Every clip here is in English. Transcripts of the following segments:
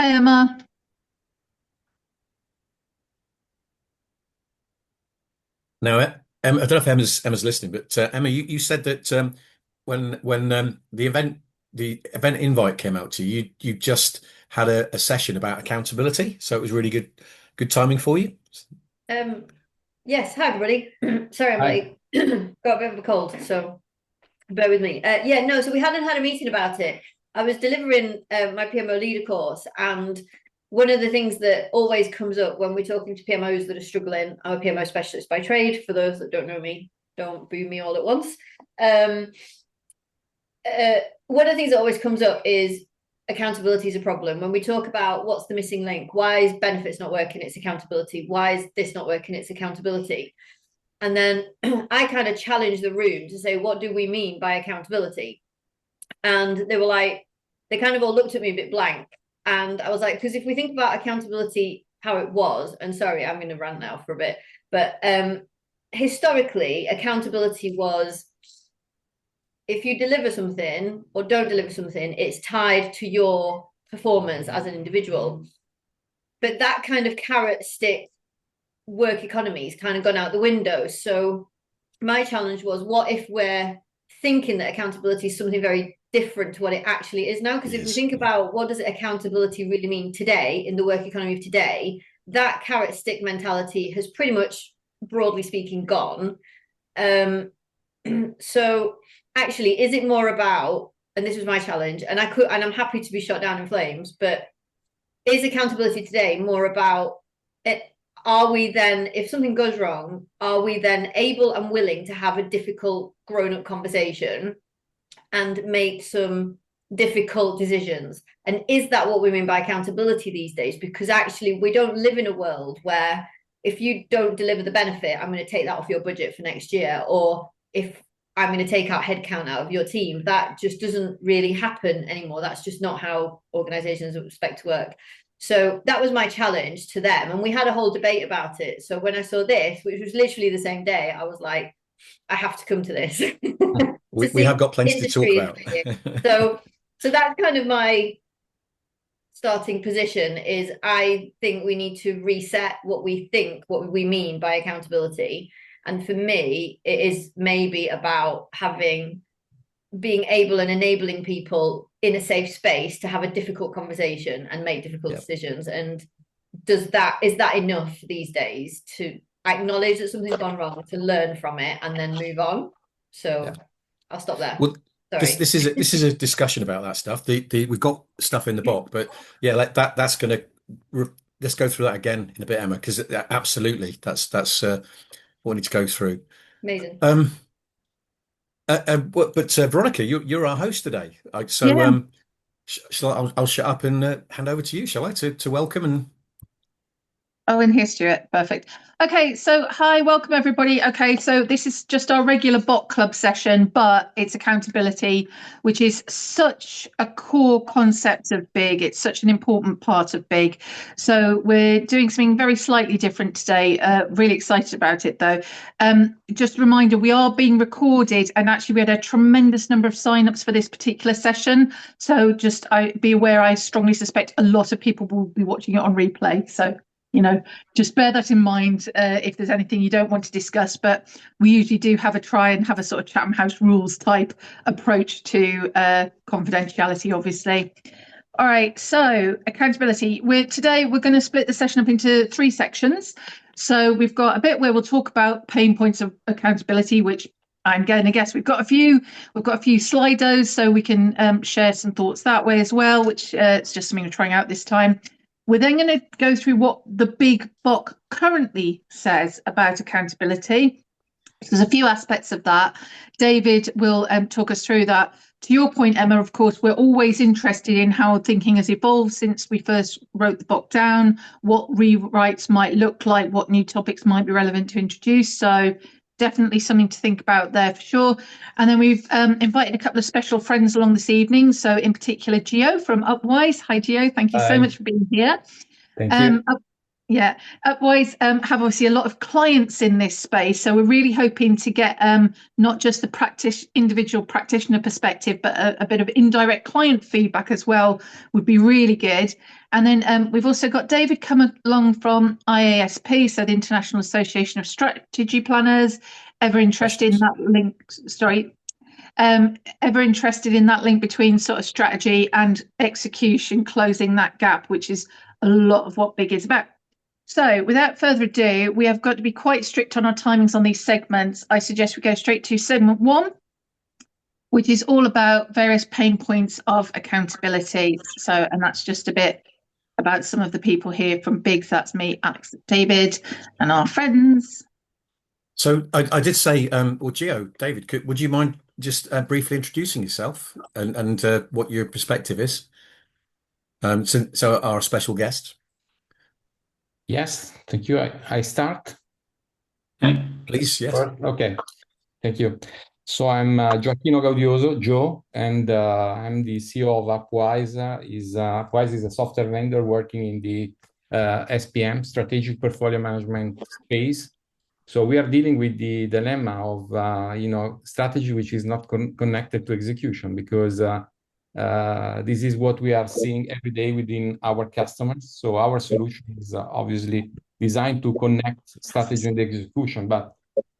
Hi, Emma. Now, I don't know if Emma's listening, but Emma, you said that when the event invite came out to you, you just had a session about accountability, so it was really good timing for you. Um, yes, hi everybody. Sorry, I'm Hi. late. Got a bit of a cold, so bear with me. Yeah, no, so we hadn't had a meeting about it. I was delivering my PMO leader course, and one of the things that always comes up when we're talking to PMOs that are struggling, I'm a PMO specialist by trade. For those that don't know me, don't boo me all at once. Um, one of the things that always comes up is accountability is a problem. When we talk about what's the missing link, why is benefits not working? It's accountability. Why is this not working? It's accountability. And then I kind of challenged the room to say, what do we mean by accountability? And they were like, they kind of all looked at me a bit blank. And I was like, because if we think about accountability, how it was, and sorry, I'm going to rant now for a bit, but historically, accountability was if you deliver something or don't deliver something, it's tied to your performance as an individual. But that kind of carrot stick work economy has kind of gone out the window. So my challenge was, what if we're thinking that accountability is something very different to what it actually is now? Because if we Yes. think about what does accountability really mean today in the work economy of today, that carrot stick mentality has pretty much, broadly speaking, gone. So actually, is it more about, and this was my challenge, and I'm happy to be shot down in flames, but is accountability today more about it? Are we then, if something goes wrong, are we then able and willing to have a difficult grown-up conversation and make some difficult decisions? And is that what we mean by accountability these days? Because actually, we don't live in a world where if you don't deliver the benefit, I'm going to take that off your budget for next year, or if I'm going to take out headcount out of your team. That just doesn't really happen anymore. That's just not how organizations expect to work. So that was my challenge to them. And we had a whole debate about it. So when I saw this, which was literally the same day, I was like, I have to come to this to We see have got plenty to talk industry is about. saying. So that's kind of my starting position is I think we need to reset what we mean by accountability. And for me, it is maybe about being able and enabling people in a safe space to have a difficult conversation and make difficult Yeah. decisions. And is that enough these days to acknowledge that something's gone wrong, to learn from it, and then move on? Yeah. So I'll stop there. Well, this Sorry. this is a discussion about that stuff. The we've got stuff in the book, but yeah, like that's gonna let's go through that again in a bit, Emma, because absolutely that's what we need to go through. Amazing. Um, but Veronica, you're our host today. So Yeah. shall I'll shut up and hand over to you, shall I, to welcome and Oh, in here, Stuart. Perfect. Okay, so hi, welcome everybody. Okay, so this is just our regular bot club session, but it's accountability, which is such a core concept of Big. It's such an important part of Big. So we're doing something very slightly different today. Really excited about it though. Just a reminder, we are being recorded, and actually we had a tremendous number of sign-ups for this particular session. So just be aware, I strongly suspect a lot of people will be watching it on replay. So just bear that in mind if there's anything you don't want to discuss. But we usually do try and have a sort of Chatham House rules type approach to confidentiality, obviously. All right, so accountability. Today we're going to split the session up into 3 sections. So we've got a bit where we'll talk about pain points of accountability, which I'm going to guess we've got a few Slidos, so we can share some thoughts that way as well, which it's just something we're trying out this time. We're then going to go through what the Big Book currently says about accountability. There's a few aspects of that. David will talk us through that. To your point, Emma, of course, we're always interested in how thinking has evolved since we first wrote the book down, what rewrites might look like, what new topics might be relevant to introduce. So definitely something to think about there for sure. And then we've invited a couple of special friends along this evening. So in particular, Gio from Upwise. Hi, Gio. Thank you so Hi, much for being here. thank Um, you. Yeah, Upwise have obviously a lot of clients in this space, so we're really hoping to get not just the individual practitioner perspective, but a bit of indirect client feedback as well would be really good. And then we've also got David come along from IASP, so the International Association of Strategy Planners. Ever interested in that link? Sorry, ever interested in that link between sort of strategy and execution, closing that gap, which is a lot of what Big is about. So without further ado, we have got to be quite strict on our timings on these segments. I suggest we go straight to segment 1, which is all about various pain points of accountability. So, and that's just a bit about some of the people here from Big. That's me, Alex, David, and our friends. So I did say, well, David, would you mind just briefly introducing yourself and what your perspective is? So our special guest. Yes, thank you. I start. Okay. Please, yes. Okay, thank you. So I'm Gioacchino Gaudioso, Joe, and I'm the CEO of Upwise. Upwise is a software vendor working in the SPM, Strategic Portfolio Management space. So we are dealing with the dilemma of strategy which is not connected to execution, because this is what we are seeing every day within our customers. So our solution is obviously designed to connect strategy and execution, but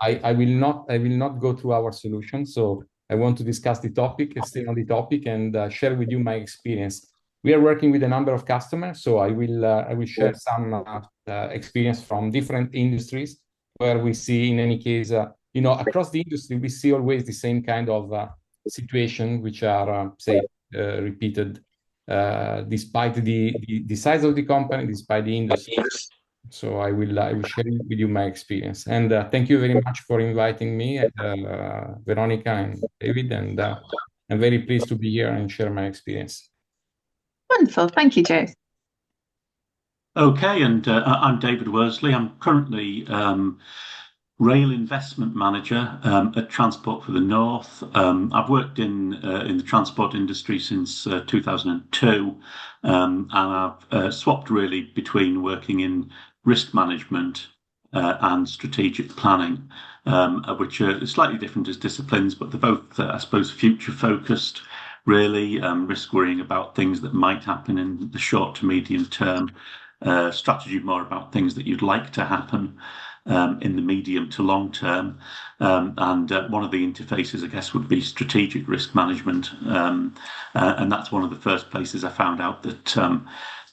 I will not go through our solution. So I want to discuss the topic, stay on the topic, and share with you my experience. We are working with a number of customers, so I will share some experience from different industries where we see, in any case, across the industry, we see always the same kind of situation, which are repeated despite the size of the company, despite the industry. So I will share with you my experience, and thank you very much for inviting me, Veronica and David, and I'm very pleased to be here and share my experience. Wonderful, thank you, Joe. Okay, and I'm David Worsley. I'm currently Rail Investment Manager at Transport for the North. I've worked in the transport industry since 2002, and I've swapped really between working in risk management and strategic planning, which are slightly different as disciplines, but they're both, I suppose, future focused. Really, risk worrying about things that might happen in the short to medium term. Strategy more about things that you'd like to happen in the medium to long term. And one of the interfaces, I guess, would be strategic risk management. And that's one of the first places I found out that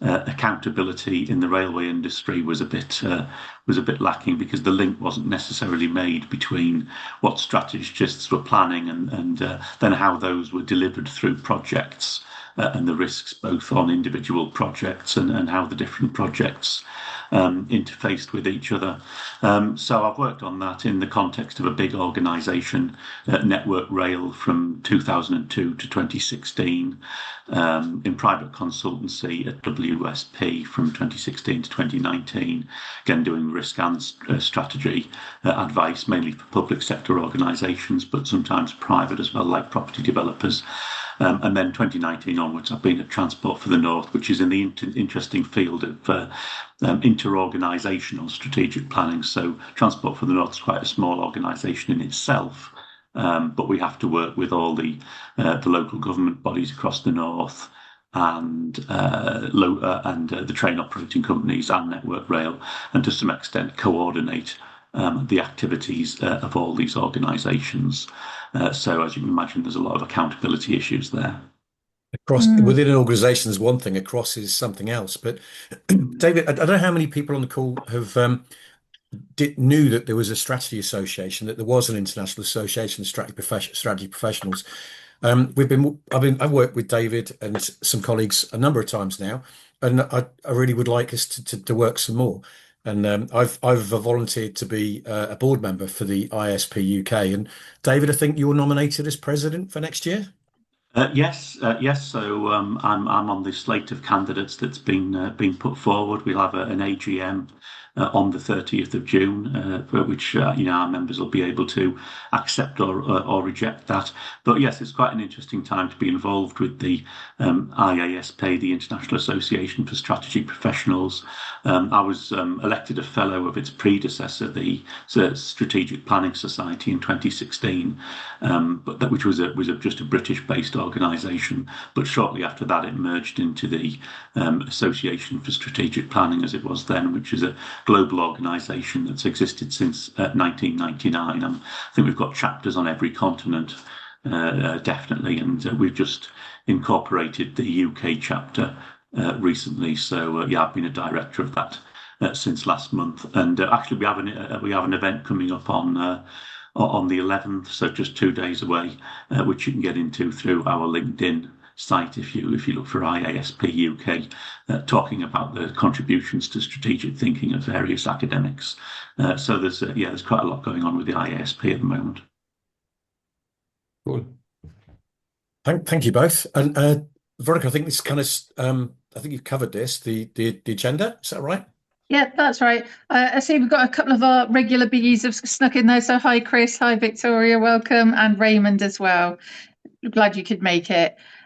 accountability in the railway industry was a bit lacking, because the link wasn't necessarily made between what strategists were planning and then how those were delivered through projects. And the risks both on individual projects and how the different projects interfaced with each other. So I've worked on that in the context of a big organisation, Network Rail, from 2002 to 2016, in private consultancy at WSP from 2016 to 2019, again doing risk and strategy advice, mainly for public sector organisations, but sometimes private as well, like property developers. And then 2019 onwards, I've been at Transport for the North, which is in the interesting field of inter-organisational strategic planning. So Transport for the North is quite a small organisation in itself, but we have to work with all the local government bodies across the North and the train operating companies and Network Rail, and to some extent coordinate the activities of all these organisations. So as you can imagine, there's a lot of accountability issues there. Within an organisation is one thing, across is something else. But David, I don't know how many people on the call have knew that there was a strategy association, that there was an international association of strategy professionals. I've worked with David and some colleagues a number of times now, and I really would like us to work some more. And I've volunteered to be a board member for the ISP UK. And David, I think you're nominated as president for next year. Yes. So I'm on the slate of candidates that's been put forward. We'll have an AGM on the 30th of June, for which our members will be able to accept or reject that. But yes, it's quite an interesting time to be involved with the IASP, the International Association for Strategy Professionals. I was elected a fellow of its predecessor, the Strategic Planning Society, in 2016, which was just a British-based organisation. But shortly after that, it merged into the Association for Strategic Planning, as it was then, which is a global organisation that's existed since 1999. I think we've got chapters on every continent, definitely, and we've just incorporated the UK chapter recently. So I've been a director of that since last month, and actually we have an event coming up on the 11th, so just 2 days away, which you can get into through our LinkedIn site if you look for IASP UK, talking about the contributions to strategic thinking of various academics. So there's quite a lot going on with the IASP at the moment. Cool. Thank you both. And Veronica, I think this kind of I think you've covered this, the agenda. Is that right? Yeah, that's right. I see we've got a couple of our regular biggies have snuck in there. So hi, Chris. Hi, Victoria. Welcome. And Raymond as well. Glad you could make it.